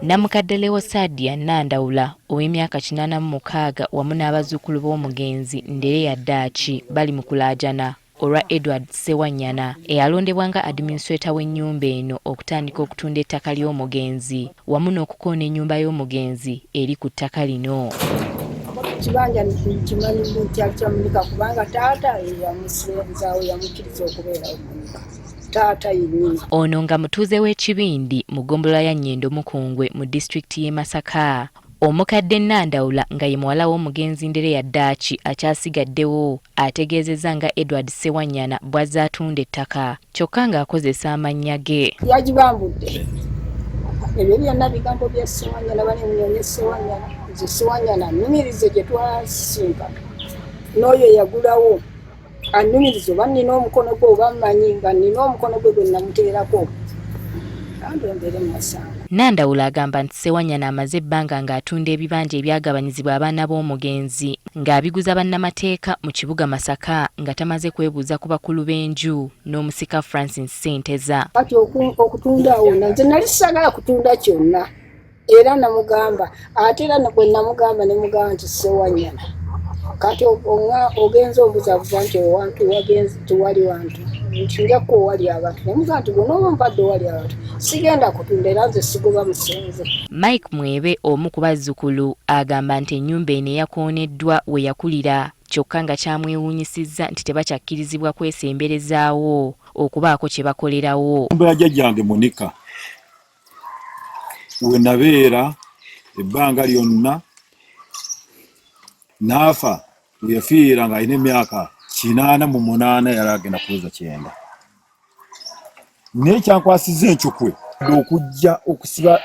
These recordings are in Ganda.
Namukadde Leo Sadia Nandawula ow'emyaka 86 wamu n'abazzukulu b'omugenzi Ndereya Daachi bali mu kulaajana olwa Edward Ssewanyana eyalondebwa nga administrator w'ennyumba eno okutandika okutunda ettaka ly'omugenzi wamu n'okukoona ennyumba y'omugenzi eri ku ttaka lino. Kibanja nikimanyi nti kubanga taata yamusenzawo yamukkiriza okubeera omunika. Taata yennyini. Ono nga mutuuze w'Ekibindi mu ggombolola ya Nnyendo Mukungwe mu disitulikiti y'e Masaka. Omukadde Nandawula nga ye muwala w'omugenzi Ndereya Daachi akyasigaddewo ategeezezza nga Edward Ssewanyana bw'azze atunda ettaka kyokka ng'akozesa amannya ge. Yagibambudde. Ebyo byonna bigambo bya Ssewanyana bali munyonyi Ssewanyana. Nze Ssewanyana annumirize gye twasinkana. N'oyo yagulawo annumirize oba nnina omukono gwe oba mmanyi nga nnina omukono gwe gwe namuteerako. Andondere mu masanga. Nandawula agamba nti Ssewanyana amaze ebbanga ng'atunda ebibanja ebyagabanyizibwa abaana b'omugenzi ng'abiguza bannamateeka mu kibuga Masaka nga tamaze kwebuuza ku bakulu b'enju n'omusika Francis Ssenteza. Kati okutunda awo nze nali sagala kutunda kyonna era namugamba ate era bwe namugamba ne mugamba nti Ssewanyana kati ogenza obuzabuza nti owantu wagenzi tuwali wantu ntinjako wali abantu nemugamba nti bw'onooba ompadde wali abantu sigenda kutunda era nze sigoba musenze. Mike Mwebe omu ku bazzukulu agamba nti ennyumba eno eyakooneddwa we yakulira kyokka nga kyamwewuunyisizza nti tebakyakkirizibwa kwesemberezaawo okubaako kye bakolerawo. Ennyumba ya jjajjange Monica we nabeera ebbanga lyonna n'afa we yafiira ng'alina emyaka 88 yali agenda kuweza 9. Naye kyankwasizza enkyukwe okujja okusiba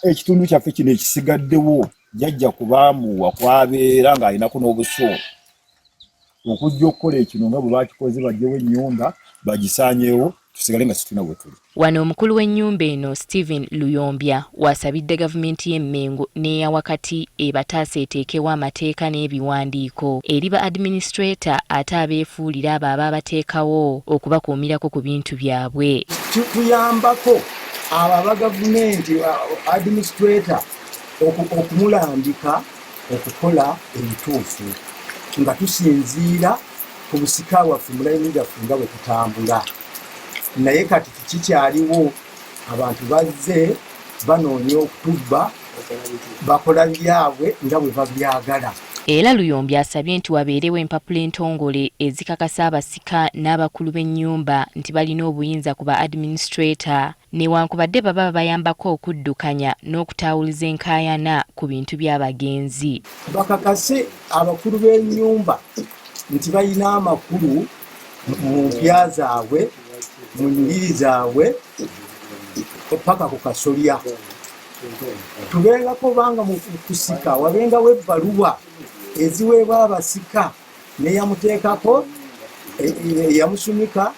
ekitundu kyaffe kino ekisigaddewo jjajja kubaamuwa kwabeera ng'alinako n'obusuulu okujja okukola ekino nga bwe baakikoze bagyewo ennyumba bagisaanyeewo tusigale nga situna bwe tuli. Wano omukulu w'ennyumba eno Stephen Luyombya wasabidde gavumenti y'e Mengo n'eya wakati ebataasa eteekewo amateeka n'ebiwandiiko eri ba administrator ate abeefuulira abo aba bateekawo okubakuumirako ku bintu byabwe. Tuyambako aba gavumenti administrator okumulambika okukola ebituufu nga tusinziira ku busika waffe mulayini gaffe nga bwe tutambula. Naye kati kikyaliwo abantu bazze banoonya okutubba bakola byabwe nga bwe babyagala. Era Luyombya asabye nti wabeerewo empapula entongole ezikakasa abasika n'abakulu b'ennyumba nti balina obuyinza ku ba administrator newankubadde baba bayambako okuddukanya n'okutaawuliza enkaayana ku bintu by'abagenzi. Bakakase abakulu b'ennyumba nti balina amakulu mu mpya zaabwe mu nyiriri zaabwe paka ku kasolya. Tubengako banga mu kusika wabengawo ebbaluwa eziweebwa abasika neyamuteekako yamusumika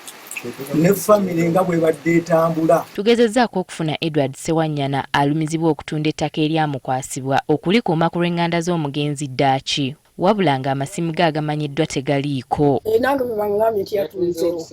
ne famire nga bwe badde etambula. Tugezezzaako okufuna Edward Ssewanyana alumizibwa okutunda ettaka eryamukwasibwa okulikuuma ku lw'enganda z'omugenzi Daachi wabula nga amasimu ge agamanyiddwa tegaliiko. Nange bwe bangambye nti yatunzeewo